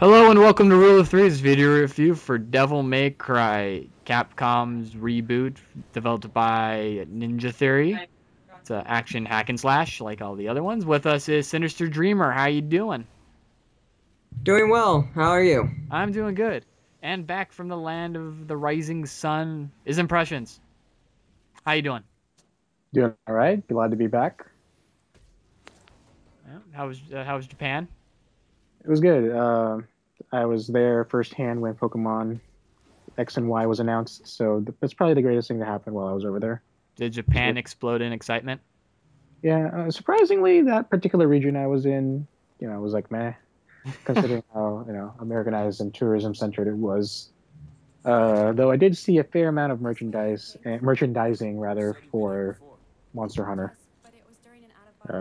Hello and welcome to Rule of Three's video review for Devil May Cry, Capcom's reboot developed by Ninja Theory. It's an action hack and slash like all the other ones. With us is Synyster Dreamer. How you doing? Doing well. How are you? I'm doing good. And back from the land of the rising sun is Impressions. How you doing? Doing all right. Glad to be back. Yeah, how was Japan? It was good. I was there firsthand when Pokemon X and Y was announced, so that's probably the greatest thing to happen while I was over there. Did It was Japan great. explode in excitement? Yeah, surprisingly, that particular region I was in, was like meh, considering how Americanized and tourism centered it was. Though I did see a fair amount of merchandising rather for Monster Hunter.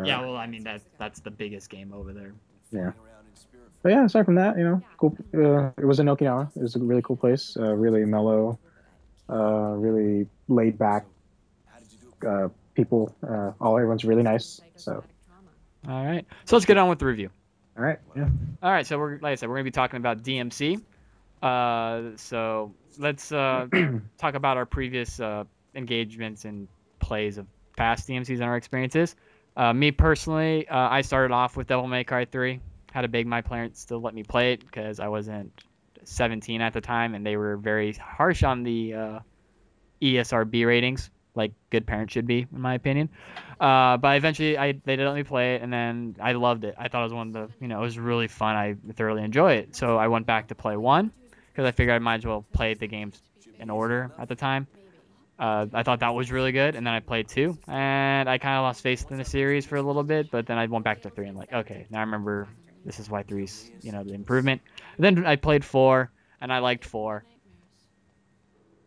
Yeah, Uh, well, I mean that's the biggest game over there. yeah. But yeah, aside from that, cool. It was in Okinawa. It was a really cool place. Really mellow, really laid back. People, everyone's really nice. So, All right, so let's get on with the review. all right, yeah. All right, so like I said, we're gonna be talking about DMC. So let's talk about our previous engagements and plays of past DMCs and our experiences. Me personally, I started off with Devil May Cry 3. Had to beg my parents to let me play it because I wasn't 17 at the time, and they were very harsh on the ESRB ratings, like good parents should be, in my opinion. But eventually, they did let me play it, and then I loved it. I thought it was one of the, it was really fun. I thoroughly enjoy it. So I went back to play one because I figured I might as well play the games in order at the time. I thought that was really good, and then I played two, and I kind of lost faith in the series for a little bit, but then I went back to three and like, okay, now I remember this is why three's, the improvement. And then I played four, and I liked four.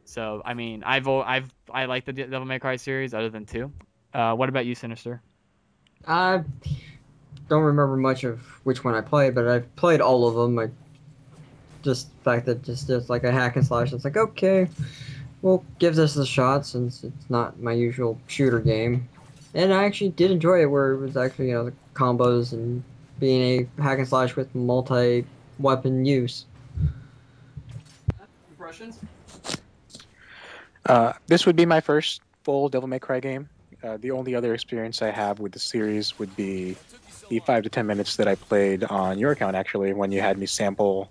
So I mean, I like the Devil May Cry series other than two. What about you, Sinister? I don't remember much of which one I played, but I've played all of them. I just the fact that just like a hack and slash. It's like okay, we'll give this a shot since it's not my usual shooter game, and I actually did enjoy it. Where it was actually the combos and being a hack and slash with multi weapon use. Impressions? This would be my first full Devil May Cry game. The only other experience I have with the series would be the 5 to 10 minutes that I played on your account, actually, when you had me sample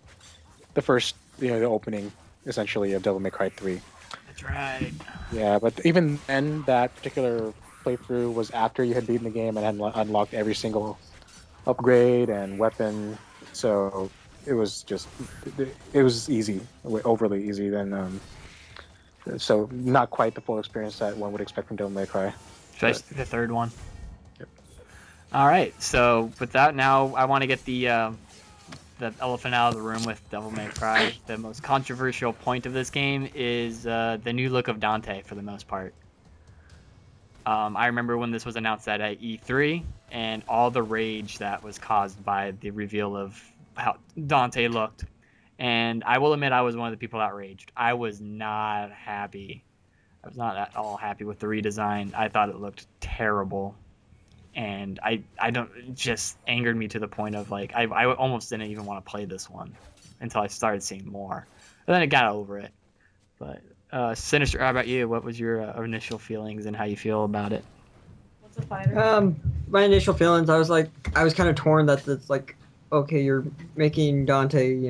the first, the opening, essentially, of Devil May Cry 3. That's right. Yeah, but even then, that particular playthrough was after you had beaten the game and had unlocked every single upgrade and weapon. So it was just, it was easy, overly easy. So not quite the full experience that one would expect from Devil May Cry. Should I But, the third one? yep. All right. So with that, now I want to get the elephant out of the room with Devil May Cry. The most controversial point of this game is the new look of Dante for the most part. I remember when this was announced at E3 and all the rage that was caused by the reveal of how Dante looked. And I will admit I was one of the people outraged. I was not happy. I was not at all happy with the redesign. I thought it looked terrible. And I don't, it just angered me to the point of like, I almost didn't even want to play this one until I started seeing more. But then I got over it. But Sinister, how about you? What was your initial feelings and how you feel about it? What's a fighter? My initial feelings, I was kind of torn that it's like, okay, you're making Dante,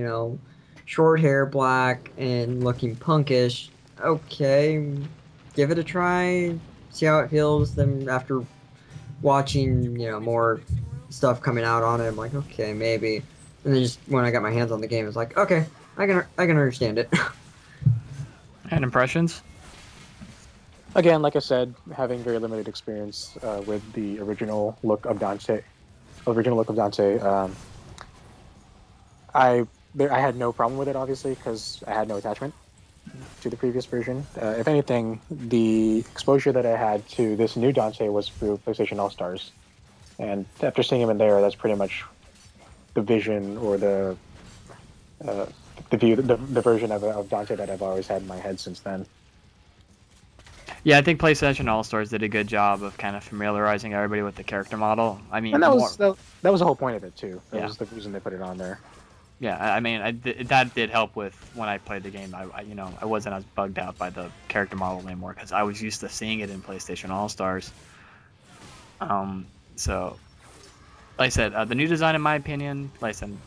short hair, black, and looking punkish. Okay, give it a try, see how it feels. Then after watching, more stuff coming out on it, I'm like, okay, maybe. And then just when I got my hands on the game, it's like, okay, I can understand it. And impressions? Again, like I said, having very limited experience with the original look of Dante. I had no problem with it, obviously, because I had no attachment to the previous version. If anything, the exposure that I had to this new Dante was through PlayStation All Stars, and after seeing him in there, that's pretty much the vision or uh, the version of Dante that I've always had in my head since then. Yeah, I think PlayStation All Stars did a good job of kind of familiarizing everybody with the character model. I mean, And that more, was that was the whole point of it too. That Yeah. was the reason they put it on there. Yeah, I mean, that did help with when I played the game. I wasn't as bugged out by the character model anymore because I was used to seeing it in PlayStation All Stars. So like I said, the new design, in my opinion, like I said,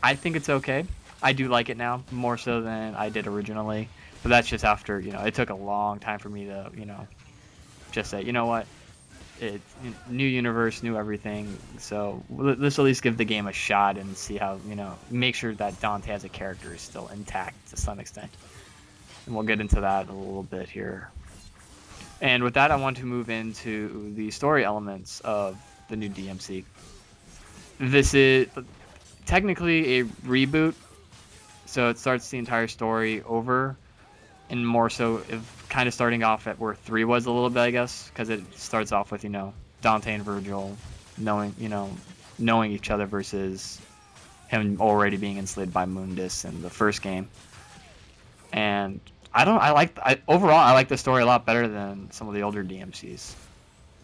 I think it's okay. I do like it now more so than I did originally, but that's just after it took a long time for me to just say what, it's new universe, new everything. So let's at least give the game a shot and see how make sure that Dante as a character is still intact to some extent, and we'll get into that a little bit here. And with that, I want to move into the story elements of the new DMC. This is technically a reboot, so it starts the entire story over, and more so if kind of starting off at where 3 was a little bit, I guess, because it starts off with Dante and Virgil knowing each other versus him already being enslaved by Mundus in the first game. And overall I like the story a lot better than some of the older DMCs.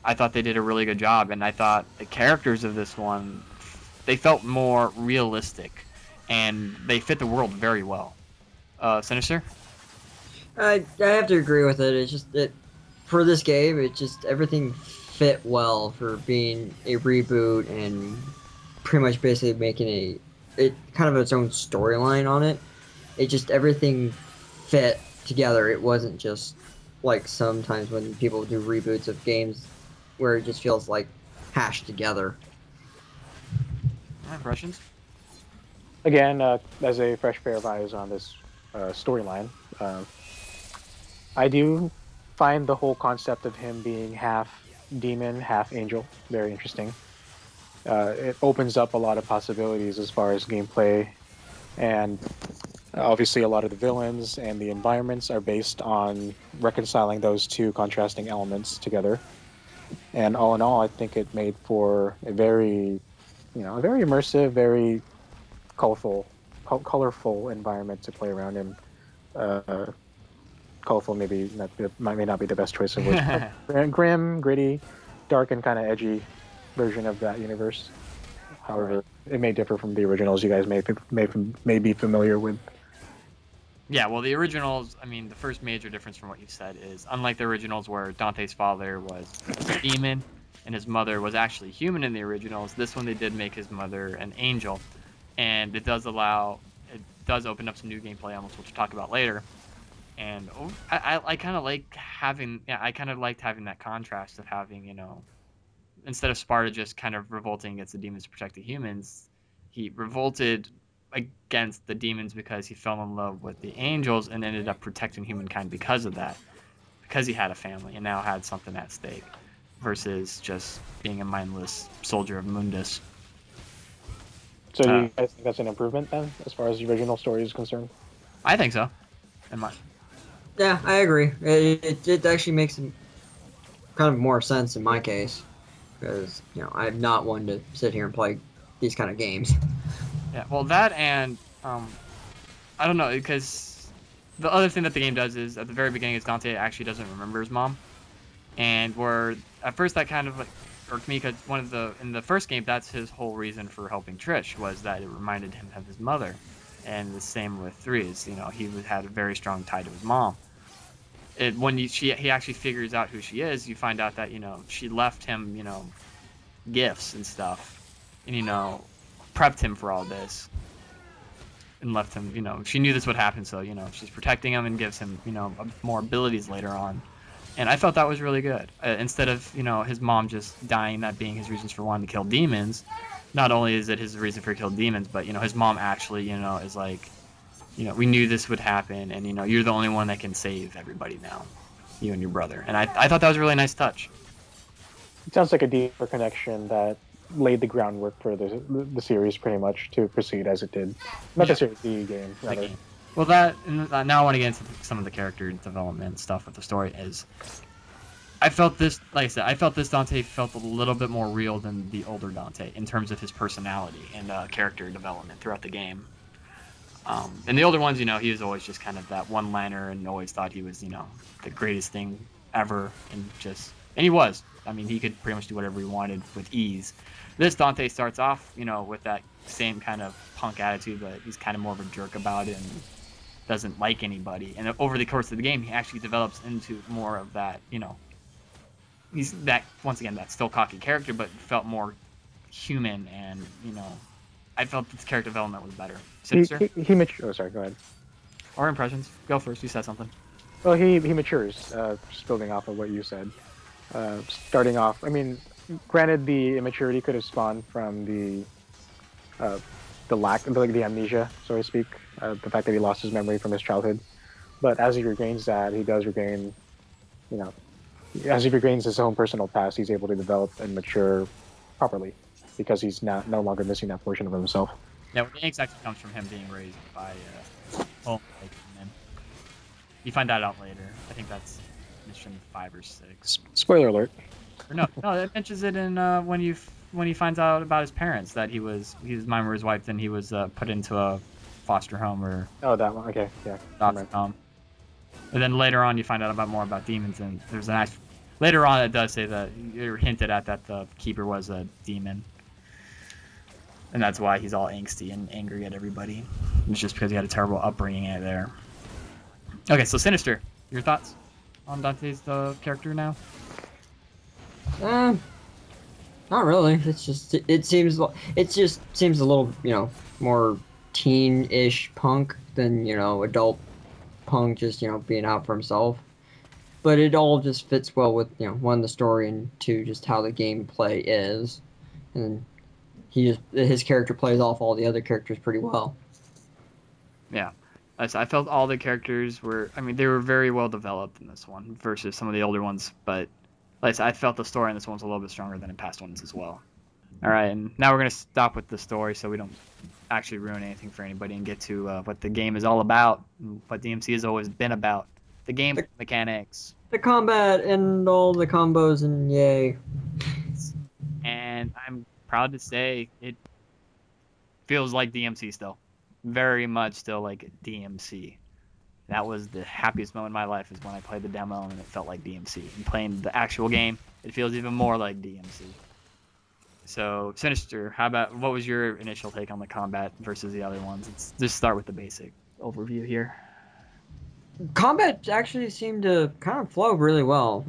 I thought they did a really good job, and I thought the characters of this one, they felt more realistic, and they fit the world very well. Synyster? I have to agree with it. It's just that for this game, it just everything fit well for being a reboot and pretty much basically making it kind of its own storyline on it. It just everything fit together. It wasn't just like sometimes when people do reboots of games where it just feels like hashed together. Impressions? Again, as a fresh pair of eyes on this storyline, I do find the whole concept of him being half demon, half angel very interesting. It opens up a lot of possibilities as far as gameplay, and obviously a lot of the villains and the environments are based on reconciling those two contrasting elements together. And all in all, I think it made for a very immersive, very colorful environment to play around in. Colorful may not be the best choice of words. Grim, gritty, dark, and kind of edgy version of that universe. However, Right. It may differ from the originals you guys may be familiar with. Yeah, well, the originals, I mean, the first major difference from what you said is, unlike the originals where Dante's father was a demon and his mother was actually human in the originals, this one they did make his mother an angel. And it does open up some new gameplay elements, which we'll talk about later. And I kind of like I kind of liked having that contrast of having, instead of Sparta just kind of revolting against the demons to protect the humans, he revolted against the demons because he fell in love with the angels and ended up protecting humankind because of that, because he had a family and now had something at stake, versus just being a mindless soldier of Mundus. So do you guys think that's an improvement then, as far as the original story is concerned? I think so. Yeah, I agree. It actually makes kind of more sense in my case because I'm not one to sit here and play these kind of games. Yeah, well, that and I don't know, because the other thing that the game does is at the very beginning is Dante actually doesn't remember his mom, and where at first that kind of like irked me because in the first game that's his whole reason for helping Trish was that it reminded him of his mother, and the same with 3 is he had a very strong tie to his mom. When he actually figures out who she is, you find out that she left him gifts and stuff, and prepped him for all this, and left him. She knew this would happen, so she's protecting him and gives him more abilities later on. And I thought that was really good. Instead of his mom just dying, that being his reasons for wanting to kill demons. Not only is it his reason for killing demons, but his mom actually is like, we knew this would happen, and you're the only one that can save everybody now, you and your brother. And I thought that was a really nice touch. It sounds like a deeper connection that laid the groundwork for the series pretty much to proceed as it did. Not the series, the game, rather. Well, now I want to get into some of the character development stuff with the story. I felt this Dante felt a little bit more real than the older Dante in terms of his personality and character development throughout the game. And the older ones, he was always just kind of that one-liner and always thought he was, the greatest thing ever, and he was. I mean, he could pretty much do whatever he wanted with ease. This Dante starts off, with that same kind of punk attitude, but he's kind of more of a jerk about it and doesn't like anybody. And over the course of the game, he actually develops into more of that, he's that, once again, that still cocky character, but felt more human, and I felt his character development was better. Synyster? He matures. Oh, sorry. Go ahead. Or impressions? Go first. You said something. Well, he matures. Just building off of what you said. Starting off, I mean, granted, the immaturity could have spawned from the lack, like the amnesia, so to speak, the fact that he lost his memory from his childhood. But as he regains that, he does regain, as he regains his own personal past, he's able to develop and mature properly, because he's no longer missing that portion of himself. Yeah, the angst actually comes from him being raised by home. And you find that out later. I think that's mission 5 or 6. Spoiler alert. Or no, it mentions it in when he finds out about his parents, that his mom was wiped and he was put into a foster home or that one. Okay, yeah. adopted home. And then later on, you find out more about demons, and there's a nice. Later on, it does say that you're hinted at that the keeper was a demon. And that's why he's all angsty and angry at everybody. It's just because he had a terrible upbringing there. Okay, so Synyster, your thoughts on Dante's character now? Not really. It's just it just seems a little more teen-ish punk than adult punk, just being out for himself. But it all just fits well with one, the story, and two, just how the gameplay is, and his character plays off all the other characters pretty well. Yeah, I felt all the characters they were very well developed in this one versus some of the older ones. But I felt the story in this one's a little bit stronger than in past ones as well. All right, and now we're gonna stop with the story so we don't actually ruin anything for anybody and get to what the game is all about, what DMC has always been about. The game mechanics. The combat and all the combos, and yay. And I'm proud to say it feels like DMC still. Very much still like DMC. That was the happiest moment in my life, is when I played the demo and it felt like DMC. And playing the actual game, it feels even more like DMC. So, Synyster, what was your initial take on the combat versus the other ones? Let's just start with the basic overview here. Combat actually seemed to kind of flow really well.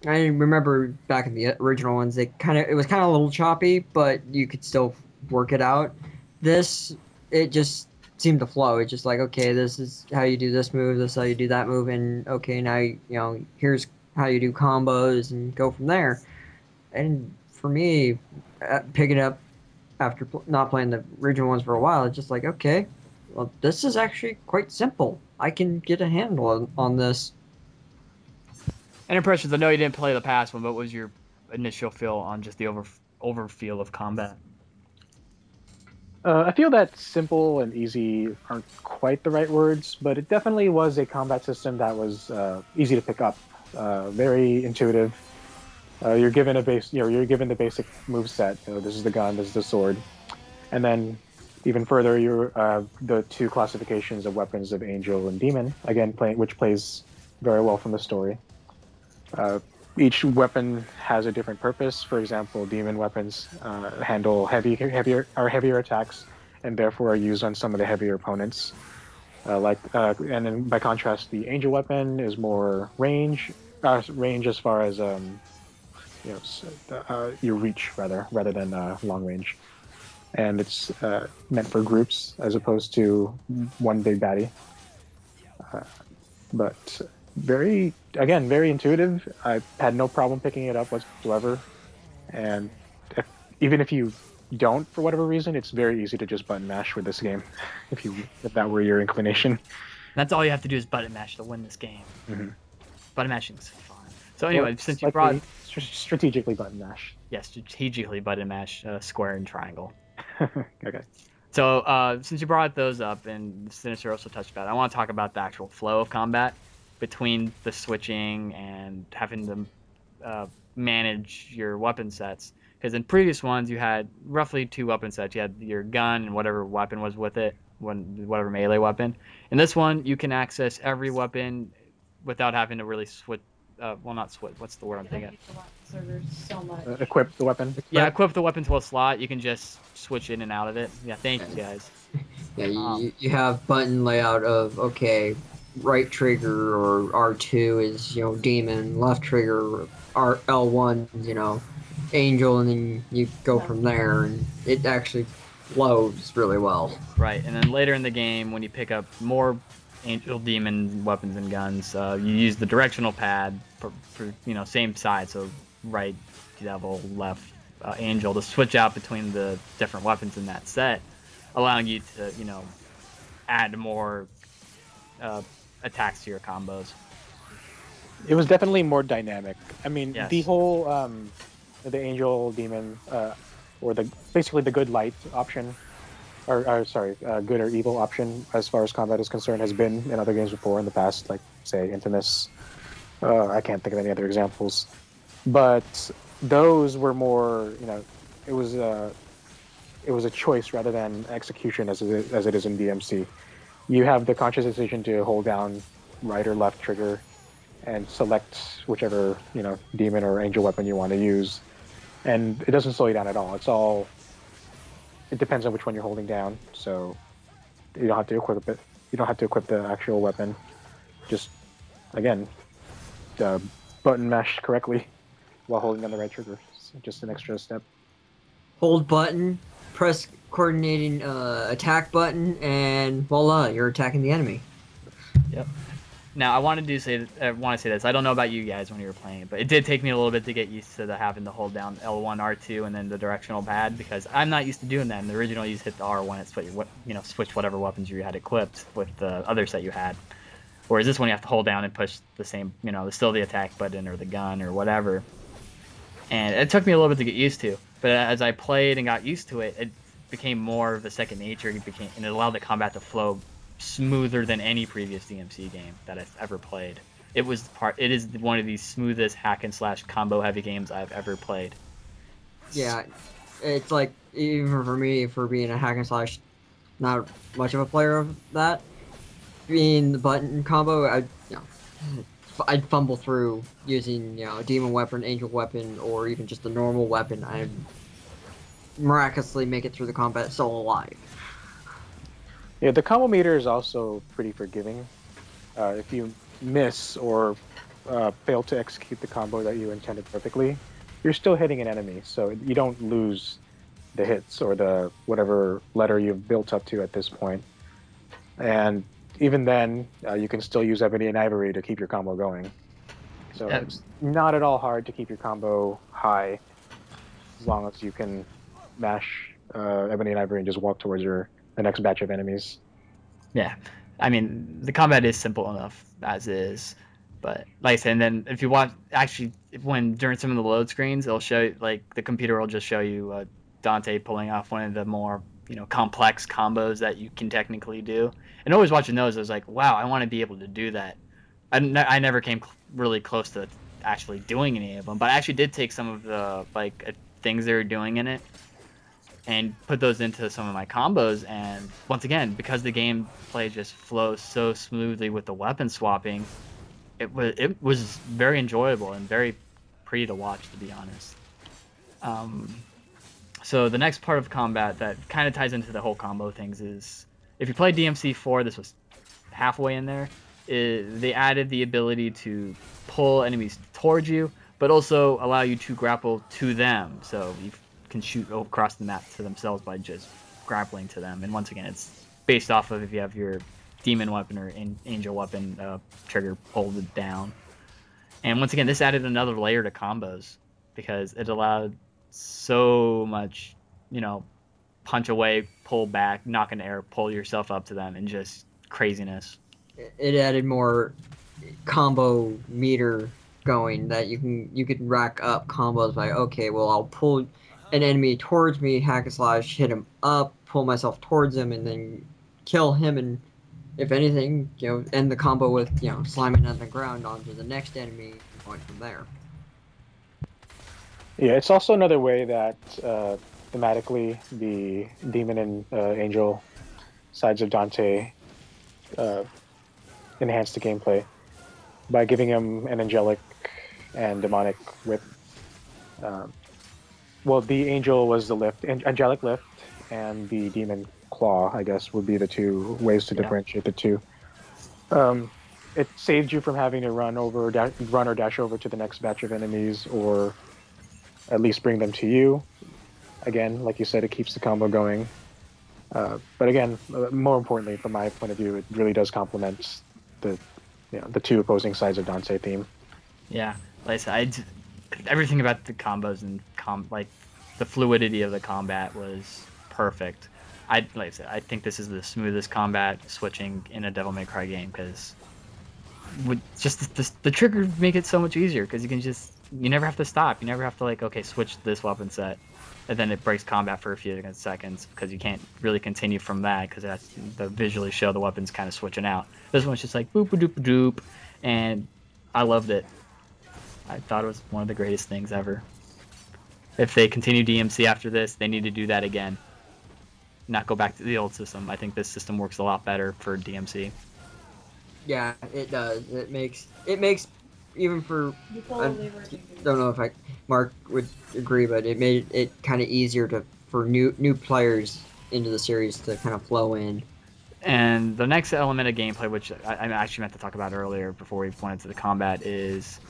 I remember back in the original ones, it was kind of a little choppy, but you could still work it out. It just seemed to flow. It's just like, okay, this is how you do this move, this is how you do that move, and okay, now here's how you do combos, and go from there. And for me, picking up after not playing the original ones for a while, it's just like, okay, well, this is actually quite simple. I can get a handle on this. And impressions, I know you didn't play the past one, but what was your initial feel on just the overfeel of combat? I feel that simple and easy aren't quite the right words, but it definitely was a combat system that was easy to pick up, very intuitive. You're given you're given the basic move set. This is the gun, this is the sword, and then even further, the two classifications of weapons of Angel and Demon, again, which plays very well from the story. Each weapon has a different purpose. For example, Demon weapons handle heavier attacks, and therefore are used on some of the heavier opponents. And then by contrast, the Angel weapon is more range as far as your reach rather than long range. And it's meant for groups as opposed to one big baddie. But very intuitive. I had no problem picking it up whatsoever. And even if you don't, for whatever reason, it's very easy to just button mash with this game, if that were your inclination. That's all you have to do is button mash to win this game. Mm-hmm. Button mashing is fun. So anyway, since you brought strategically button mash. Yes, strategically button mash, square and triangle. Okay. So since you brought those up, and Synyster also touched about it, I want to talk about the actual flow of combat between the switching and having to manage your weapon sets. Because in previous ones, you had roughly 2 weapon sets. You had your gun and whatever weapon was with it, whatever melee weapon. In this one, you can access every weapon without having to really well, not switch. What's the word I'm thinking? So there's so much. Equip the weapon. Yeah, equip the weapon to a slot. You can just switch in and out of it. Yeah, thank you guys. Yeah, you have button layout of, okay, right trigger or R2 is, demon, left trigger L1, angel, and then you go from there, and it actually flows really well. Right, and then later in the game, when you pick up more angel, demon weapons and guns, you use the directional pad for same side, so right devil, left angel, to switch out between the different weapons in that set, allowing you to add more attacks to your combos. It was definitely more dynamic. I mean, Yes. the whole the angel demon or basically the good light option, or good or evil option as far as combat is concerned, has been in other games before in the past, like say Infamous. I can't think of any other examples, but those were more, it was a choice rather than execution as it is in DMC. You have the conscious decision to hold down right or left trigger and select whichever demon or angel weapon you want to use, and it doesn't slow you down at all. It depends on which one you're holding down, so you don't have to equip it. You don't have to equip the actual weapon. Just again, button mash correctly while holding down the right trigger. So just an extra step. Hold button, press coordinating attack button, and voila, you're attacking the enemy. Yep. Now I want to say this. I don't know about you guys when you were playing it, but it did take me a little bit to get used to having to hold down L1, R2, and then the directional pad, because I'm not used to doing that. In the original, you just hit the R1 and switch whatever weapons you had equipped with the other set you had. Whereas this one, you have to hold down and push the same, still the attack button or the gun or whatever. And it took me a little bit to get used to, but as I played and got used to it, it became more of a second nature. And it allowed the combat to flow smoother than any previous DMC game that I've ever played. It is one of the smoothest hack and slash combo heavy games I've ever played. Yeah, it's like, even for me, for being a hack and slash, not much of a player of that, being the button combo, I'd fumble through using demon weapon, angel weapon, or even just the normal weapon. I'd miraculously make it through the combat still alive. Yeah, the combo meter is also pretty forgiving. If you miss or fail to execute the combo that you intended perfectly, you're still hitting an enemy, so you don't lose the hits or the whatever letter you've built up to at this point. And even then, you can still use Ebony and Ivory to keep your combo going. So it's not at all hard to keep your combo high, as long as you can mash Ebony and Ivory and just walk towards the next batch of enemies. Yeah, I mean, the combat is simple enough as is, but like I said, and then if you watch, actually, during some of the load screens, it'll show you, like, the computer will just show you Dante pulling off one of the more complex combos that you can technically do. And always watching those, I was like, wow, I want to be able to do that. I never came really close to actually doing any of them, but I actually did take some of the things they were doing in it and put those into some of my combos. And once again, because the gameplay just flows so smoothly with the weapon swapping, it was very enjoyable and very pretty to watch, to be honest. So the next part of combat that kind of ties into the whole combo things is, if you play DMC 4, this was halfway in there, they added the ability to pull enemies towards you, but also allow you to grapple to them. So you can shoot across the map to themselves by just grappling to them. And once again, it's based off of if you have your demon weapon or angel weapon trigger pulled it down. And once again, this added another layer to combos, because it allowed so much, punch away, pull back, knock in the air, pull yourself up to them, and just craziness. It added more combo meter going, that you could rack up combos by, okay, well, I'll pull an enemy towards me, hack and slash, hit him up, pull myself towards him, and then kill him, and if anything, end the combo with, slamming on the ground onto the next enemy and going from there. Yeah, it's also another way that thematically the demon and angel sides of Dante enhance the gameplay by giving him an angelic and demonic whip. Well, the angel was the lift, angelic lift, and the demon claw, I guess, would be the two ways to differentiate the two. It saved you from having to run or dash over to the next batch of enemies, or at least bring them to you. Again, like you said, it keeps the combo going. But again, more importantly, from my point of view, it really does complement the two opposing sides of Dante theme. Yeah, like I said, everything about the combos and like the fluidity of the combat was perfect. Like I said, I think this is the smoothest combat switching in a Devil May Cry game, because just the triggers make it so much easier, because you never have to stop. You never have to like, okay, switch this weapon set, and then it breaks combat for a few seconds, because you can't really continue from that, because that's the visually show the weapons kind of switching out. This one's just like boop a doop a doop, and I loved it. I thought it was one of the greatest things ever. If they continue DMC after this, they need to do that again. Not go back to the old system. I think this system works a lot better for DMC. Yeah, it does. It makes even for I don't know if Mark would agree, but it made it kind of easier for new players into the series to kind of flow in. And the next element of gameplay, which I actually meant to talk about earlier before we went into the combat, is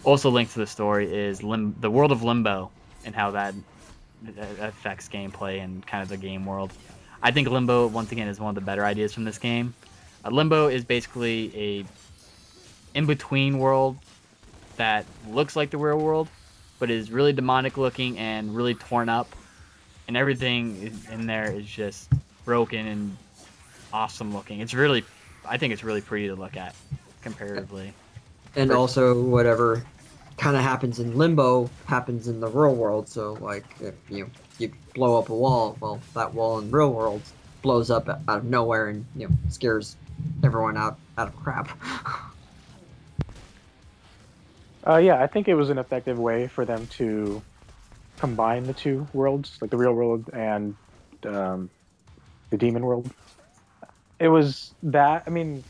also linked to the story, is the world of Limbo and how that affects gameplay and kind of the game world. I think Limbo, once again, is one of the better ideas from this game. Limbo is basically a in-between world that looks like the real world, but is really demonic looking and really torn up, and everything in there is just broken and awesome looking. I think it's really pretty to look at comparatively. And also, whatever kind of happens in Limbo happens in the real world. So, like, if you blow up a wall, well, that wall in real world blows up out of nowhere and scares everyone out of crap. Yeah, I think it was an effective way for them to combine the two worlds, like the real world and the demon world. It was that, I mean,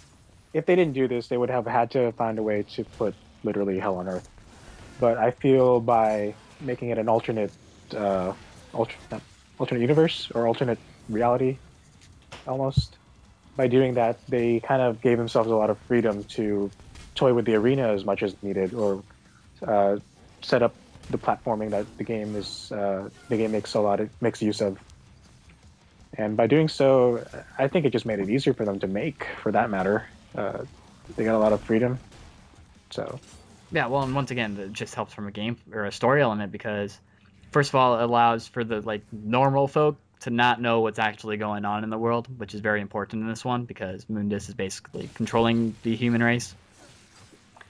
if they didn't do this, they would have had to find a way to put literally hell on earth. But I feel by making it an alternate universe or alternate reality, almost, by doing that, they kind of gave themselves a lot of freedom to toy with the arena as much as needed, or set up the platforming that the game makes use of. And by doing so, I think it just made it easier for them to make, for that matter. They got a lot of freedom. So yeah, well, and once again, it just helps from a game or a story element, because first of all, it allows for the normal folk to not know what's actually going on in the world, which is very important in this one, because Mundus is basically controlling the human race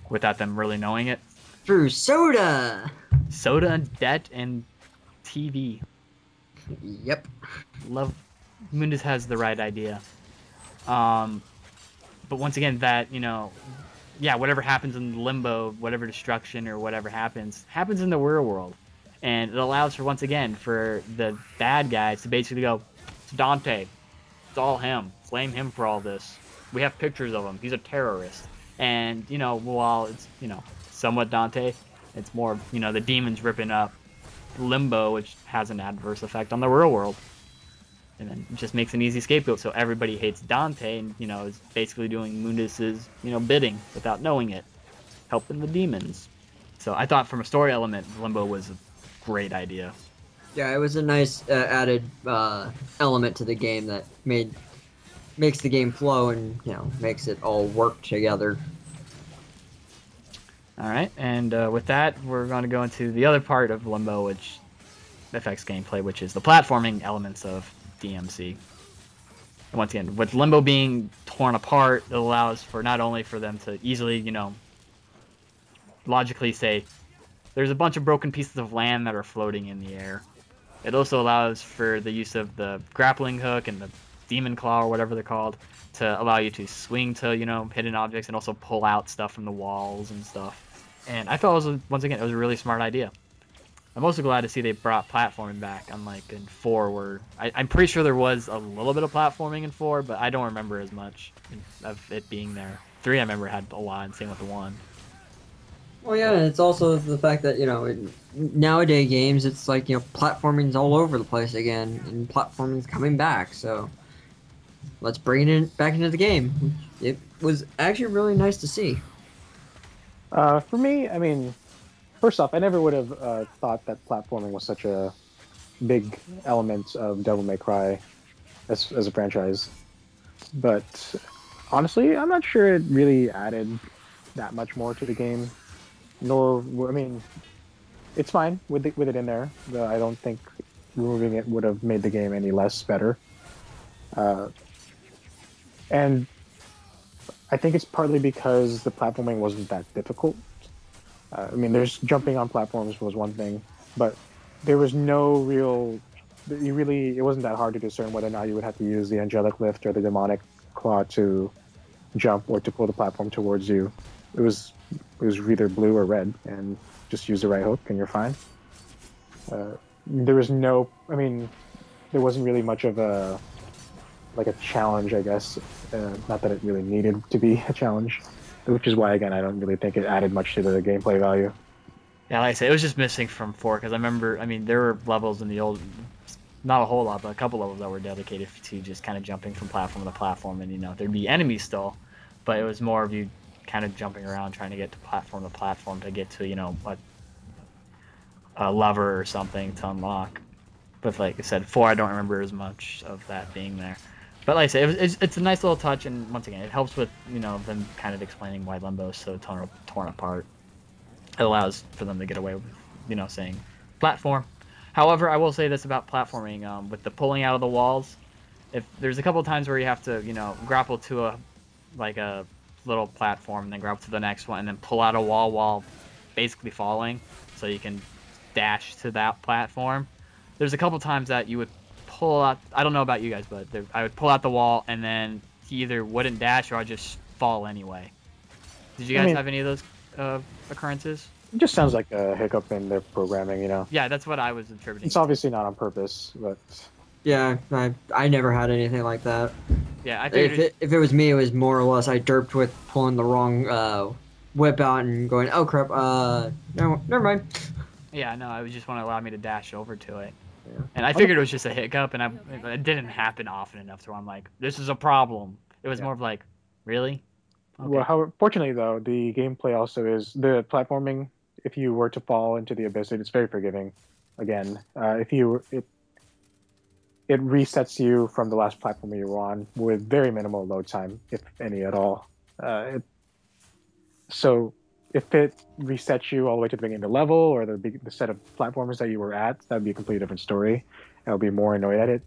without them really knowing it. Through soda, and debt, and TV. Yep. Love. Mundus has the right idea. But once again, that whatever happens in Limbo, whatever destruction or whatever happens in the real world. And it allows for, once again, for the bad guys to basically go, it's Dante. It's all him. Blame him for all this. We have pictures of him. He's a terrorist. And, while it's, somewhat Dante, it's more, the demons ripping up Limbo, which has an adverse effect on the real world. And then it just makes an easy scapegoat. So everybody hates Dante and, is basically doing Mundus's, bidding without knowing it. Helping the demons. So I thought from a story element, Limbo was a great idea. Yeah, it was a nice added element to the game that makes the game flow and, makes it all work together. All right, and with that, we're going to go into the other part of Limbo, which affects gameplay, which is the platforming elements of DMC. And once again, with Limbo being torn apart, it allows for not only for them to easily, logically say, there's a bunch of broken pieces of land that are floating in the air. It also allows for the use of the grappling hook and the demon claw, or whatever they're called, to allow you to swing to, hidden objects and also pull out stuff from the walls and stuff. And I thought once again, it was a really smart idea. I'm also glad to see they brought platforming back, unlike in 4, where I'm pretty sure there was a little bit of platforming in 4, but I don't remember as much of it being there. 3, I remember had a lot, and same with 1. Well, yeah, and it's also the fact that, in nowadays games, it's like, platforming's all over the place again, and platforming's coming back, so let's bring it back into the game. It was actually really nice to see. For me, I mean, first off, I never would have thought that platforming was such a big element of Devil May Cry as a franchise. But honestly, I'm not sure it really added that much more to the game. Nor, I mean, it's fine with it in there. But I don't think removing it would have made the game any less better. Uh, and I think it's partly because the platforming wasn't that difficult. I mean, there's jumping on platforms was one thing, but there was no real. It wasn't that hard to discern whether or not you would have to use the angelic lift or the demonic claw to jump or to pull the platform towards you. It was either blue or red, and just use the right hook and you're fine. There was no. I mean, there wasn't really much of a challenge, I guess. Not that it really needed to be a challenge, which is why, again, I don't really think it added much to the gameplay value. Yeah, like I said, it was just missing from 4 because I remember. I mean, there were levels in the old, not a whole lot, but a couple levels that were dedicated to just kind of jumping from platform to platform, and there'd be enemies still, but it was more of you kind of jumping around trying to get to platform to get to a lever or something to unlock. But like I said, 4, I don't remember as much of that being there. But like I said, it's a nice little touch, and once again, it helps with them kind of explaining why Limbo is so torn apart. It allows for them to get away with saying platform. However, I will say this about platforming, with the pulling out of the walls. If there's a couple of times where you have to grapple to a little platform, and then grapple to the next one, and then pull out a wall while basically falling, so you can dash to that platform. There's a couple times that you would pull out. I don't know about you guys, but I would pull out the wall, and then he either wouldn't dash or I'd just fall anyway. Did you guys have any of those occurrences? It just sounds like a hiccup in their programming, Yeah, that's what I was attributing. It's obviously not on purpose, but Yeah, I never had anything like that. Yeah, I think if it was me, it was more or less I derped with pulling the wrong whip out and going, oh crap, no, never mind. Yeah, no, it was just want to allow me to dash over to it. Yeah. And I figured it was just a hiccup, and it didn't happen often enough to where I'm like, this is a problem. It was more of like, really? Okay. Well, fortunately though, the gameplay also is the platforming. If you were to fall into the abyss, it's very forgiving. Again, it resets you from the last platform you were on with very minimal load time, if any at all. So if it resets you all the way to the beginning of the level or the set of platforms that you were at, that would be a completely different story. I'll be more annoyed at it.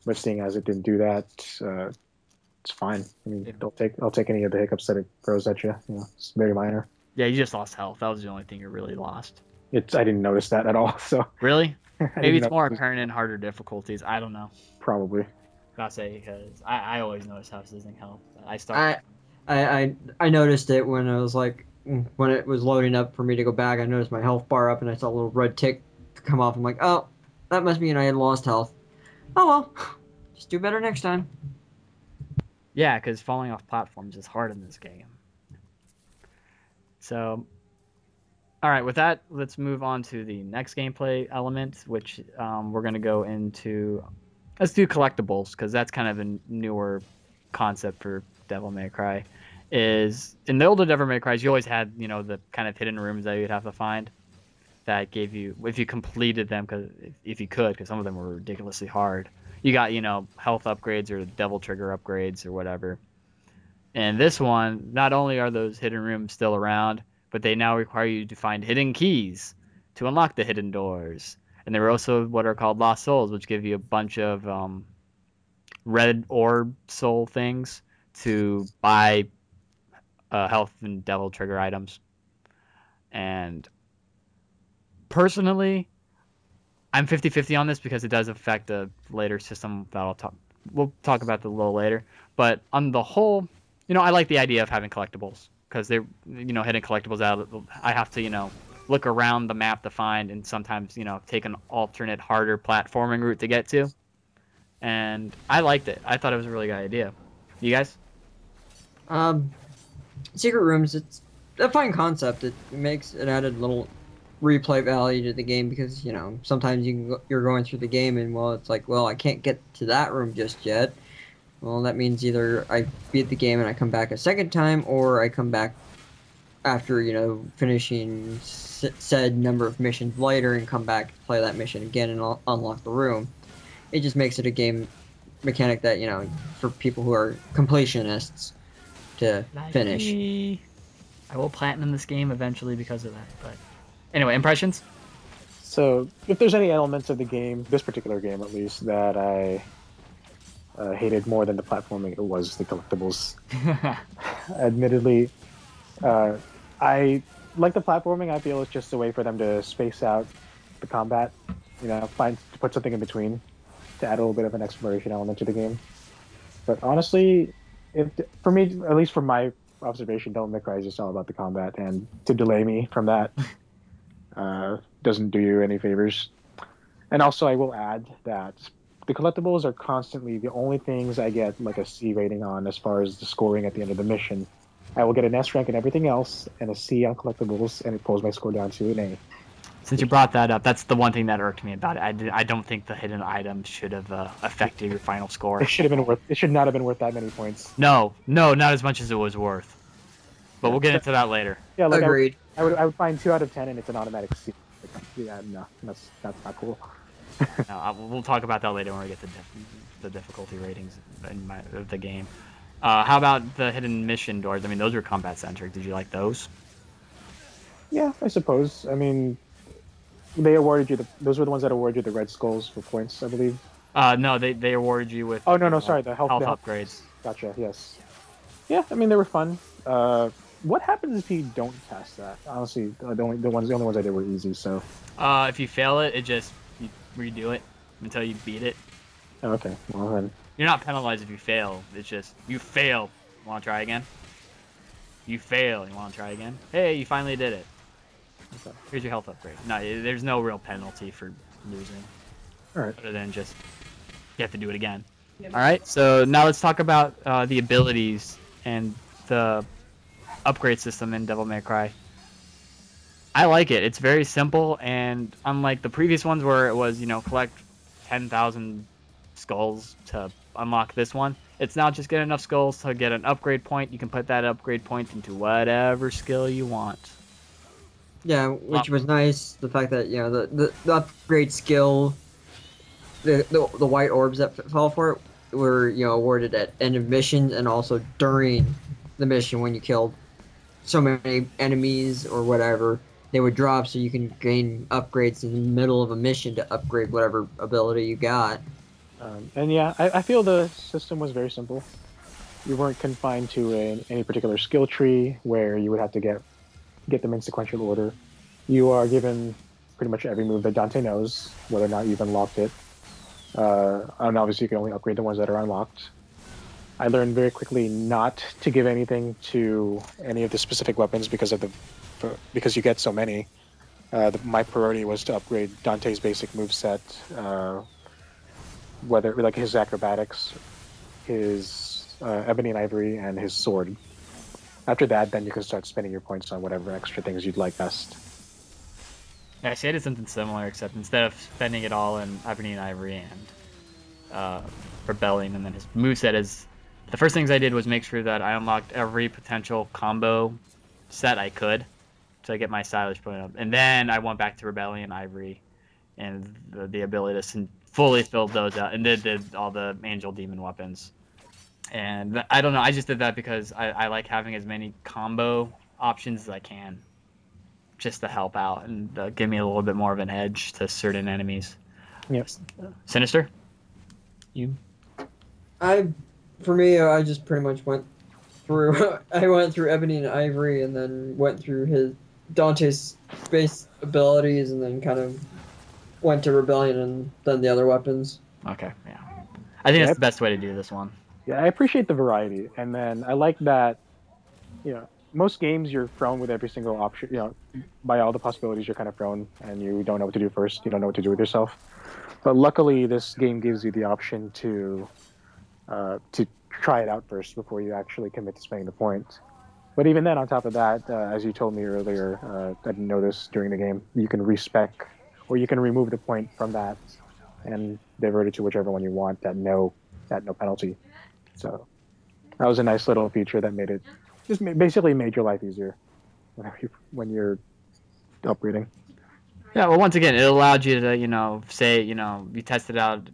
But seeing as it didn't do that, it's fine. I mean, I'll take any of the hiccups that it throws at you. It's very minor. Yeah, you just lost health. That was the only thing you really lost. I didn't notice that at all. So really, maybe it's more apparent in harder difficulties. I don't know. Probably. Gotta say, because I always notice how it's losing health. I noticed it when I was like when it was loading up for me to go back. I noticed my health bar up, and I saw a little red tick come off. I'm like, oh, that must mean I had lost health. Oh well, just do better next time. Yeah, because falling off platforms is hard in this game. So, all right, with that, let's move on to the next gameplay element, which we're going to go into. Let's do collectibles, because that's kind of a newer concept for Devil May Cry. Is in the older Devil May Cries, you always had the kind of hidden rooms that you'd have to find that gave you, if you completed them, because if you could, because some of them were ridiculously hard. You got health upgrades or devil trigger upgrades or whatever. And this one, not only are those hidden rooms still around, but they now require you to find hidden keys to unlock the hidden doors. And there are also what are called lost souls, which give you a bunch of red orb soul things to buy health and devil trigger items. And personally, I'm 50-50 on this because it does affect a later system that we'll talk about a little later. But on the whole, I like the idea of having collectibles because they're, hidden collectibles out. I have to, look around the map to find, and sometimes, take an alternate, harder platforming route to get to. And I liked it. I thought it was a really good idea. You guys? Secret rooms. a fine concept. It makes it added little replay value to the game because sometimes you're going through the game and it's like, well, I can't get to that room just yet. Well, that means either I beat the game and I come back a second time, or I come back after finishing said number of missions later and come back to play that mission again and unlock the room. It just makes it a game mechanic that for people who are completionists to finish. I will platinum this game eventually because of that. But anyway, impressions? So, if there's any elements of the game, this particular game at least, that I hated more than the platforming, it was the collectibles. Admittedly, I like the platforming. I feel it's just a way for them to space out the combat. To put something in between to add a little bit of an exploration element to the game. But honestly, for me, at least from my observation, Devil May Cry is just all about the combat, and to delay me from that doesn't do you any favors. And also, I will add that the collectibles are constantly the only things I get like a C rating on as far as the scoring at the end of the mission. I will get an S rank in everything else and a C on collectibles, and it pulls my score down to an A. Since you brought that up, that's the one thing that irked me about it. I don't think the hidden items should have affected your final score. It should not have been worth that many points. No, not as much as it was worth. But we'll get into that later. Yeah, like Agreed. I would find 2 out of 10, and it's an automatic C. Yeah, no, that's not cool. No, we'll talk about that later when we get to the difficulty ratings of the game. How about the hidden mission doors? I mean, those were combat centric. Did you like those? Yeah, I suppose. I mean, they awarded you those were the ones that awarded you the red skulls for points, I believe. No, they awarded you with. Oh no, sorry, the health upgrades. Gotcha. Yes. Yeah, I mean they were fun. What happens if you don't test that? Honestly, the only ones I did were easy. So. If you fail it, you redo it until you beat it. Oh, okay. Well then. You're not penalized if you fail. It's just you fail. Want to try again? You fail. You want to try again? Hey, you finally did it. Okay. Here's your health upgrade. No, there's no real penalty for losing. All right. Other than just you have to do it again. Yep. All right. So now let's talk about the abilities and the upgrade system in Devil May Cry. I like it. It's very simple, and unlike the previous ones where it was, collect 10,000 skulls to unlock this one, it's now just get enough skulls to get an upgrade point. You can put that upgrade point into whatever skill you want. Yeah, which was nice. The fact that the upgrade skill, the white orbs that fell for it were awarded at end of missions and also during the mission when you killed so many enemies or whatever. They would drop so you can gain upgrades in the middle of a mission to upgrade whatever ability you got. And yeah, I feel the system was very simple. You weren't confined to any particular skill tree where you would have to get them in sequential order. You are given pretty much every move that Dante knows, whether or not you've unlocked it. And obviously you can only upgrade the ones that are unlocked. I learned very quickly not to give anything to any of the specific weapons because you get so many. My priority was to upgrade Dante's basic moveset, whether like his acrobatics, his ebony and ivory, and his sword. After that, then you can start spending your points on whatever extra things you'd like best. Yeah, I did something similar, except instead of spending it all in ebony and ivory and rebellion, and then his moveset is. The first things I did was make sure that I unlocked every potential combo set I could to get my stylish point up. And then I went back to Rebellion, Ivory, and the ability to fully fill those out. And did all the Angel Demon weapons. And I don't know, I just did that because I like having as many combo options as I can. Just to help out and give me a little bit more of an edge to certain enemies. Yep. Synyster? You? For me, I just pretty much went through. I went through Ebony and Ivory, and then went through his Dante's space abilities, and then kind of went to Rebellion and then the other weapons. Okay, yeah. I think that's the best way to do this one. Yeah, I appreciate the variety, and then I like that. Most games you're thrown with every single option. By all the possibilities, you're kind of thrown, and you don't know what to do first. You don't know what to do with yourself. But luckily, this game gives you the option to try it out first before you actually commit to spending the point. But even then, on top of that, as you told me earlier, I didn't know this during the game. You can respec, or you can remove the point from that, and divert it to whichever one you want at no penalty. So that was a nice little feature that made it basically made your life easier when you're upgrading. Yeah, well, once again, it allowed you to, say, you tested out,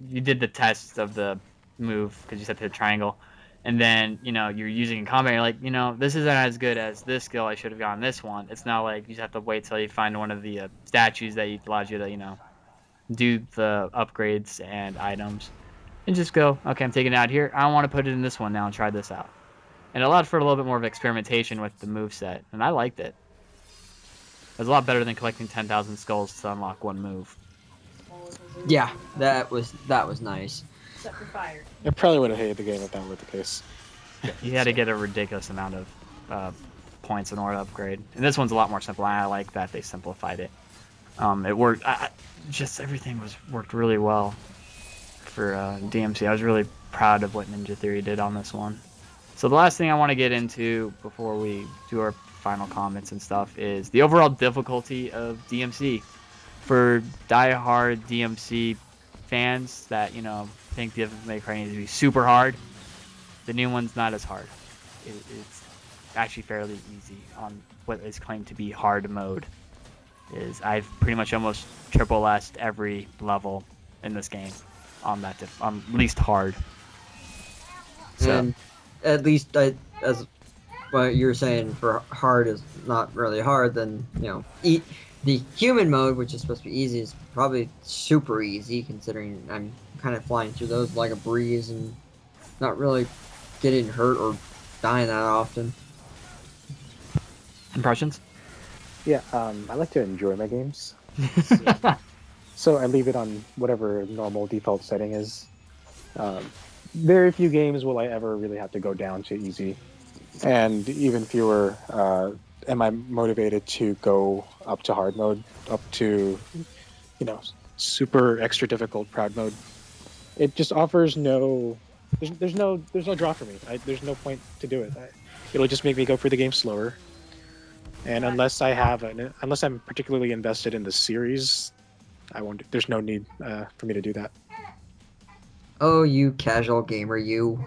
you did the test of the move because you set the triangle, and then, you're using in combat, you're like, this isn't as good as this skill, I should have gotten this one. It's not like you just have to wait till you find one of the statues that allows you to, do the upgrades and items, and just go, okay, I'm taking it out here, I want to put it in this one now and try this out. And it allowed for a little bit more of experimentation with the move set, and I liked it. It was a lot better than collecting 10,000 skulls to unlock one move. Yeah, that was nice. Except for fire. I probably would have hated the game if that were the case. You had to get a ridiculous amount of points in order to upgrade. And this one's a lot more simple. I like that they simplified it. It worked. Just everything worked really well for DMC. I was really proud of what Ninja Theory did on this one. So the last thing I want to get into before we do our final comments and stuff is the overall difficulty of DMC. For die-hard DMC fans that, think the May Cry needs to be super hard, the new one's not as hard. It's actually fairly easy on what is claimed to be hard mode. I've pretty much almost triple S'd every level in this game on that on least hard. So And at least as what you're saying for hard is not really hard, then the human mode, which is supposed to be easy, is probably super easy considering I'm kind of flying through those like a breeze and not really getting hurt or dying that often. impressions? Yeah, I like to enjoy my games, so I leave it on whatever normal default setting is. Very few games will I ever really have to go down to easy, and even fewer am I motivated to go up to hard mode, up to, super extra difficult proud mode. It just offers there's no draw for me. There's no point to do it. It'll just make me go through the game slower. And unless I'm particularly invested in the series, I won't. There's no need for me to do that. Oh, you casual gamer, you.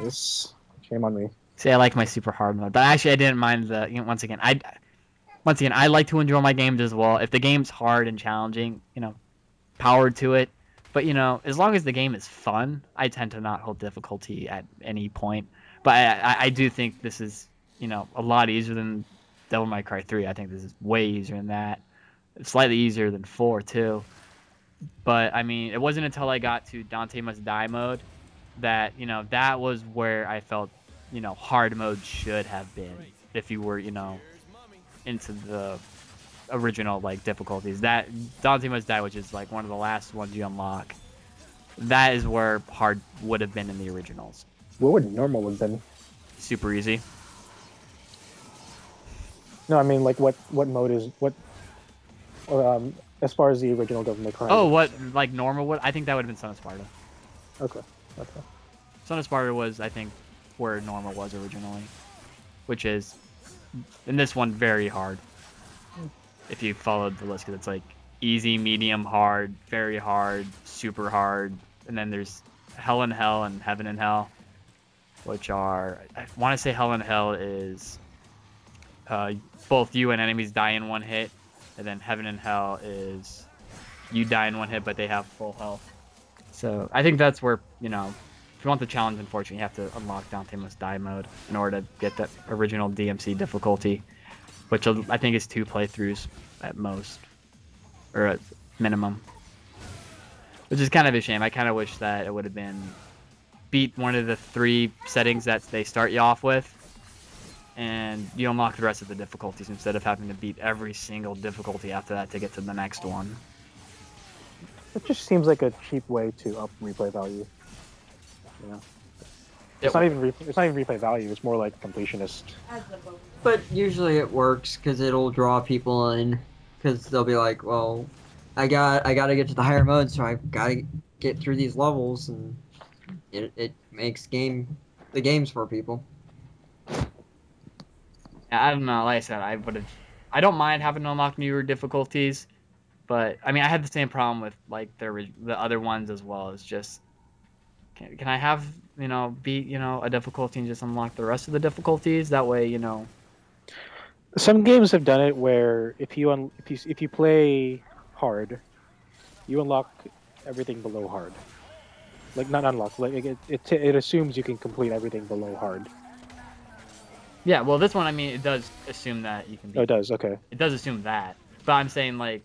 Yes, shame on me. See, I like my super hard mode, but actually, I didn't mind the. Once again, I like to enjoy my games as well. If the game's hard and challenging, power to it. But as long as the game is fun, I tend to not hold difficulty at any point. But I do think this is a lot easier than Devil May Cry 3. I think this is way easier than that. It's slightly easier than 4 too. But I mean, it wasn't until I got to Dante Must Die mode that that was where I felt hard mode should have been if you were into the original difficulties. That Dante Must Die, which is one of the last ones you unlock, that is where hard would have been in the originals. What would normal have been? Super easy. No, I mean what mode is what? As far as the original Devil May Cry. Oh, what normal would? I think that would have been Son of Sparta. Okay. Son of Sparta was, I think, where normal was originally, which is in this one very hard. If you followed the list, because it's easy, medium, hard, very hard, super hard, and then there's Hell and Hell and Heaven and Hell, which are, I want to say Hell and Hell is both you and enemies die in one hit, and then Heaven and Hell is you die in one hit, but they have full health. So I think that's where, if you want the challenge, unfortunately, you have to unlock Dante Must Die mode in order to get that original DMC difficulty, which I think is 2 playthroughs at most, or at minimum. Which is kind of a shame. I kind of wish that it would have been beat one of the 3 settings that they start you off with, and you unlock the rest of the difficulties instead of having to beat every single difficulty after that to get to the next one. It just seems like a cheap way to up replay value. It's not even replay value. It's more like completionist. But usually it works because it'll draw people in, because they'll be like, well, I gotta get to the higher mode, so I gotta get through these levels, and it makes the games for people. I don't know. Like I said, I would have. I don't mind having to unlock newer difficulties, but I mean, I had the same problem with like the other ones as well. It's just can I have beat a difficulty and just unlock the rest of the difficulties? That way, Some games have done it where if you play hard, you unlock everything below hard. Like not unlock, like it assumes you can complete everything below hard. Yeah. Well, this one, I mean, it does assume that you can Oh, beat. it does. Okay. It does assume that, but I'm saying like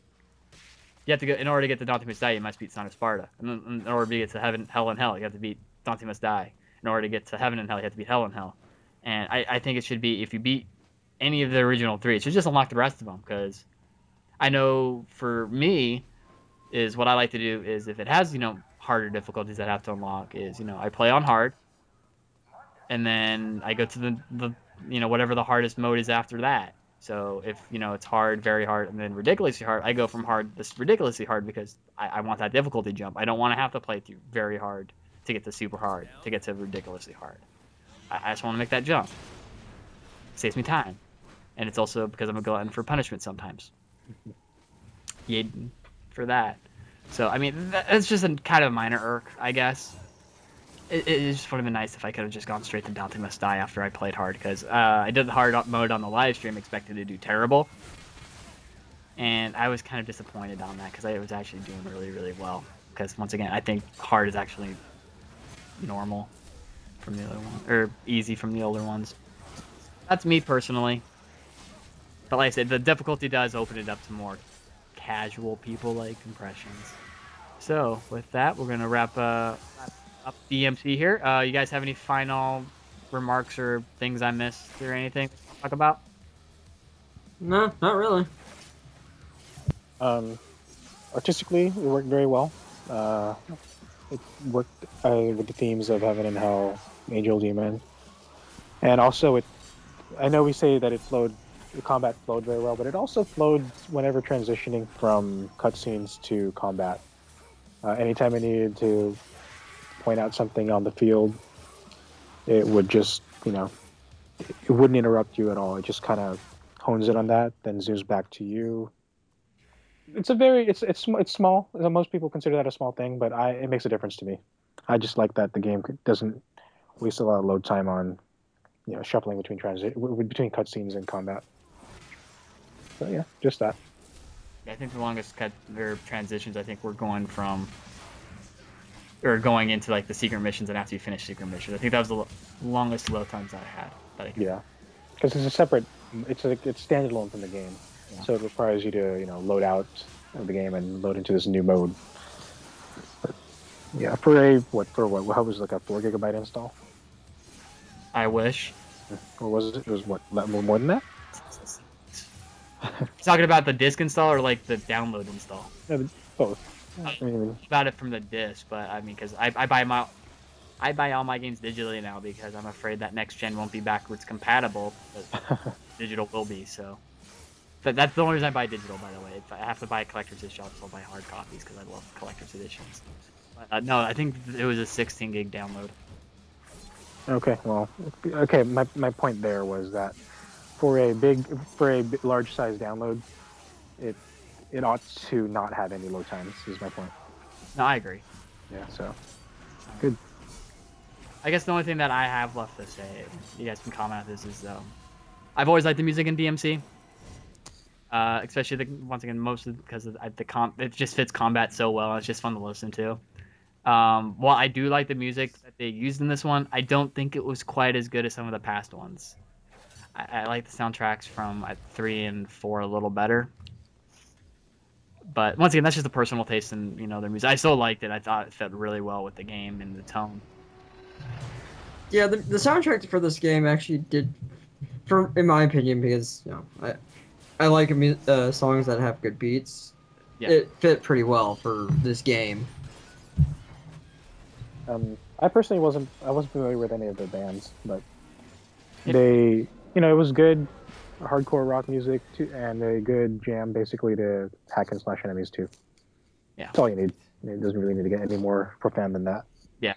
you have to go in order to get to Dante Must Die, you must beat Son of Sparta. And then in order to get to Heaven, Hell, and Hell, you have to beat Dante Must Die. In order to get to Heaven and Hell, you have to beat Hell and Hell. And I think it should be if you beat any of the original three, it should just unlock the rest of them. Because I know for me, is what I like to do is if it has harder difficulties that I have to unlock is I play on hard, and then I go to the whatever the hardest mode is after that. So if it's hard, very hard, and then ridiculously hard, I go from hard to ridiculously hard because I want that difficulty jump. I don't want to have to play through very hard to get to super hard to get to ridiculously hard. I just want to make that jump. It saves me time, and it's also because I'm a glutton for punishment sometimes. Yeah, for that. So I mean, that's just a kind of minor irk, I guess. It just would have been nice if I could have just gone straight to Dante Must Die after I played hard, because I did the hard mode on the live stream, expected to do terrible, and I was kind of disappointed on that because I was actually doing really, really well. Because once again, I think hard is actually normal from the other one, or easy from the older ones. That's me personally. But like I said, the difficulty does open it up to more casual people like impressions. So with that, we're gonna wrap up DMC here. You guys have any final remarks or things I missed or anything to talk about? No, not really. Artistically, it worked very well. It worked with the themes of heaven and hell, angel, demon, and also it. I know we say that the combat flowed very well, but it also flowed whenever transitioning from cutscenes to combat. Anytime I needed to point out something on the field, it would just, it wouldn't interrupt you at all. It just kind of hones it on that, then zooms back to you. It's small. Most people consider that a small thing, but it makes a difference to me. I just like that the game doesn't waste a lot of load time on, shuffling between between cutscenes and combat. So yeah, just that. I think the longest cut or transitions I think we're going from or going into like the secret missions and after you finish secret missions. I think that was the longest load times I had. Yeah, because it's a separate. It's standalone from the game, so it requires you to load out of the game and load into this new mode. But, yeah, for what? How was it, like a 4 GB install? I wish. Or was it? It was what? More than that? Talking about the disc install or like the download install? Yeah, both. I mean, about it from the disc, but I mean, because I buy all my games digitally now because I'm afraid that next gen won't be backwards compatible, but digital will be. So that's the only reason I buy digital, by the way. If I have to buy a collector's edition, I'll buy hard copies because I love collector's editions. But, no, I think it was a 16 gig download. Okay, well, My point there was that for a large size download, it ought to not have any load times. Is my point. No, I agree. Yeah. So good. I guess the only thing that I have left to say, you guys can comment on this, is I've always liked the music in DMC. Especially once again, mostly because of it just fits combat so well. It's just fun to listen to. While I do like the music that they used in this one, I don't think it was quite as good as some of the past ones. I like the soundtracks from 3 and 4 a little better. But once again, that's just a personal taste in their music. I still liked it. I thought it fit really well with the game and the tone. Yeah, the soundtrack for this game actually did, in my opinion, because I like songs that have good beats. Yeah. It fit pretty well for this game. I personally wasn't familiar with any of the bands, but they, it was good hardcore rock music too, and a good jam basically to hack and slash enemies too. Yeah, that's all you need. It doesn't really need to get any more profound than that. Yeah,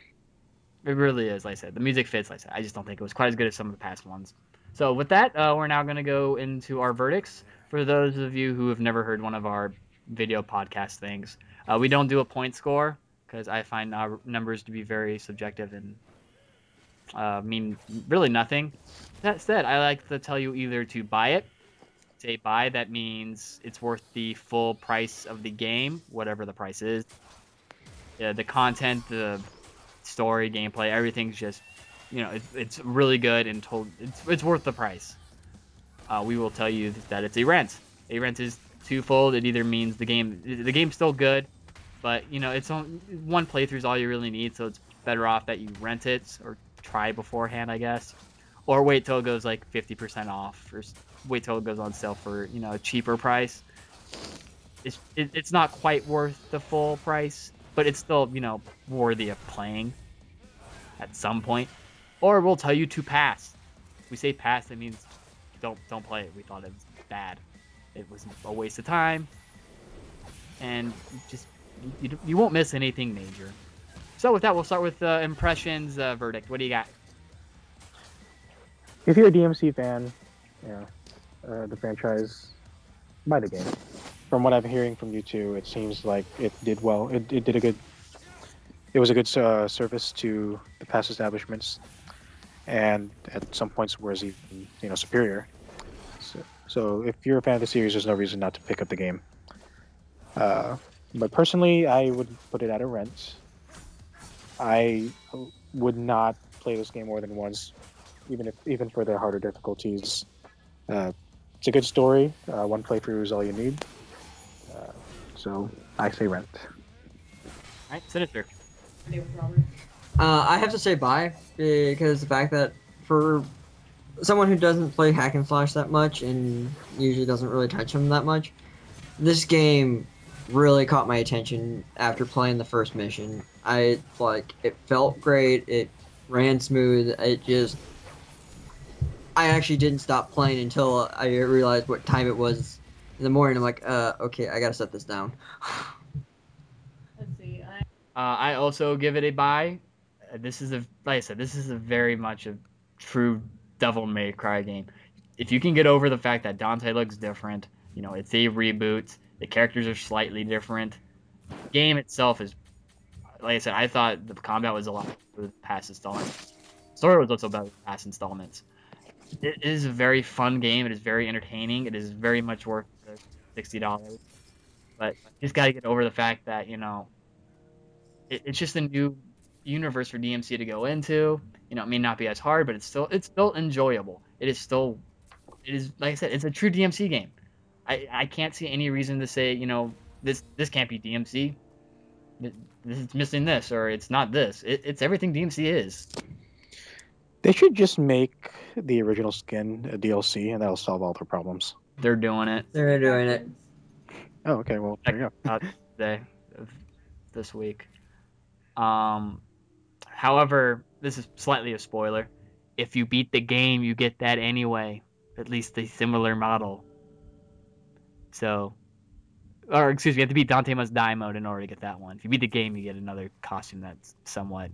it really is. Like I said, the music fits. Like I said, I just don't think it was quite as good as some of the past ones. So with that, we're now going to go into our verdicts. For those of you who have never heard one of our video podcast things, we don't do a point score because I find our numbers to be very subjective and mean really nothing. That said, I like to tell you either to buy it. Say buy, that means it's worth the full price of the game, whatever the price is. The content, the story, gameplay, everything's just, it's really good and it's worth the price. We will tell you that it's a rent. A rent is twofold. It either means the game's still good, but it's on one playthrough is all you really need, so it's better off that you rent it or try beforehand, I guess, or wait till it goes like 50% off, or wait till it goes on sale for a cheaper price. It's not quite worth the full price, but it's still worthy of playing at some point. Or we'll tell you to pass. We say pass, that means don't play it. We thought it was bad. It was a waste of time, and just you won't miss anything major. So with that, we'll start with impressions verdict. What do you got? If you're a DMC fan, the franchise, buy the game. From what I'm hearing from you two, it seems like it did well. It did a good. It was a good service to the past establishments, and at some points was even superior. So if you're a fan of the series, there's no reason not to pick up the game. But personally, I would put it at a rent. I would not play this game more than once, even for the harder difficulties. It's a good story. One playthrough is all you need. So I say rent. All right, Synyster. I have to say buy, because the fact that for someone who doesn't play hack and slash that much and usually doesn't really touch them that much, this game really caught my attention after playing the first mission. It felt great, it ran smooth, I actually didn't stop playing until I realized what time it was in the morning. I'm like, okay, I gotta set this down. Let's see. I also give it a buy. This is like I said, this is a very much a true Devil May Cry game. If you can get over the fact that Dante looks different, it's a reboot. The characters are slightly different. The game itself is, like I said, I thought the combat was a lot better with past installments. The story was also better with past installments. It is a very fun game. It is very entertaining. It is very much worth the $60. But you just got to get over the fact that it's just a new universe for DMC to go into. It may not be as hard, but it's still enjoyable. It is like I said, it's a true DMC game. I can't see any reason to say this can't be DMC. This is missing this, or it's not this. It's everything DMC is. They should just make the original skin a DLC, and that'll solve all their problems. They're doing it. They're doing it. Oh, okay. Well, there you go. Today of this week. However, this is slightly a spoiler. If you beat the game, you get that anyway. At least a similar model. So, or excuse me, you have to beat Dante Must Die mode in order to get that one. If you beat the game, you get another costume that's somewhat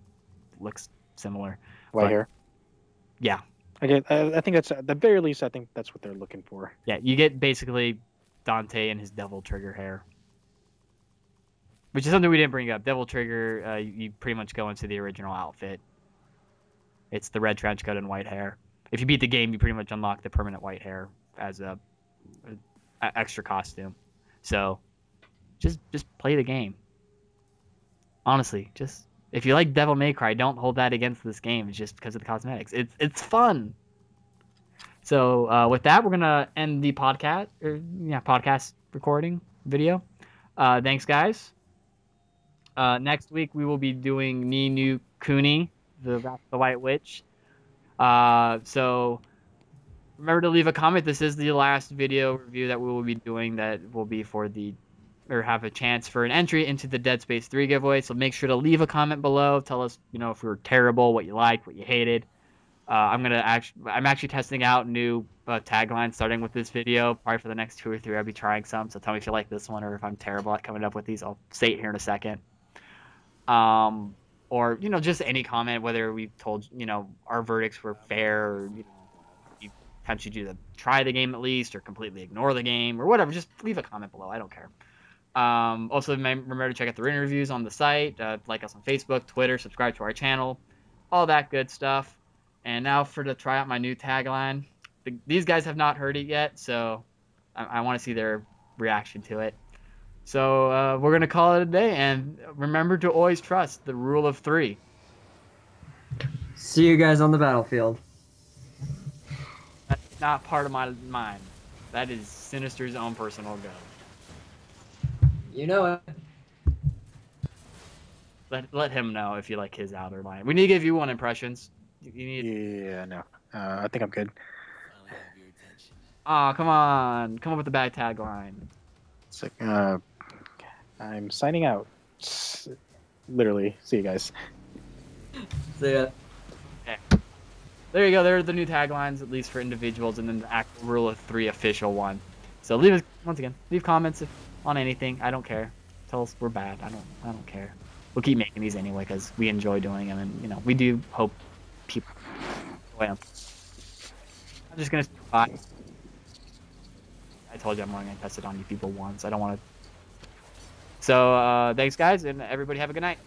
looks similar. White hair. Yeah. I think that's at the very least. I think that's what they're looking for. Yeah, you get basically Dante and his Devil Trigger hair, which is something we didn't bring up. Devil Trigger, you pretty much go into the original outfit. It's the red trench coat and white hair. If you beat the game, you pretty much unlock the permanent white hair as a extra costume. So, just play the game. Honestly, just if you like Devil May Cry, don't hold that against this game. It's just because of the cosmetics. It's fun. So with that, we're gonna end the podcast recording video. Thanks, guys. Next week we will be doing Ni no Kuni, the Wrath of the White Witch. So remember to leave a comment. This is the last video review that we will be doing. That will be have a chance for an entry into the Dead Space 3 giveaway. So make sure to leave a comment below. Tell us, if we were terrible, what you liked, what you hated. I'm actually testing out new taglines starting with this video. Probably for the next 2 or 3, I'll be trying some. So tell me if you like this one or if I'm terrible at coming up with these. I'll say it here in a second. Or just any comment, whether we told our verdicts were fair or how should you try the game at least, or completely ignore the game, or whatever. Just leave a comment below. I don't care. Also, remember to check out the written reviews on the site. Like us on Facebook, Twitter, subscribe to our channel, all that good stuff. And now to try out my new tagline. These guys have not heard it yet, so I want to see their reaction to it. So we're going to call it a day, and remember to always trust the rule of 3. See you guys on the battlefield. That's not part of my mind. That is Synyster's own personal go. You know it. Let him know if you like his outer line. We need to give you 1 impressions. You need. Yeah, no. I think I'm good. Aw, come on. Come up with the bad tagline. It's like, I'm signing out. Literally. See you guys. See ya. There you go. There are the new taglines, at least for individuals, and then the actual rule of 3 official one. So leave comments on anything. I don't care. Tell us we're bad. I don't care. We'll keep making these anyway because we enjoy doing them, and we do hope people enjoy them. I'm just gonna bye. I told you I'm only gonna test it on you people once. I don't want to. So thanks guys, and everybody have a good night.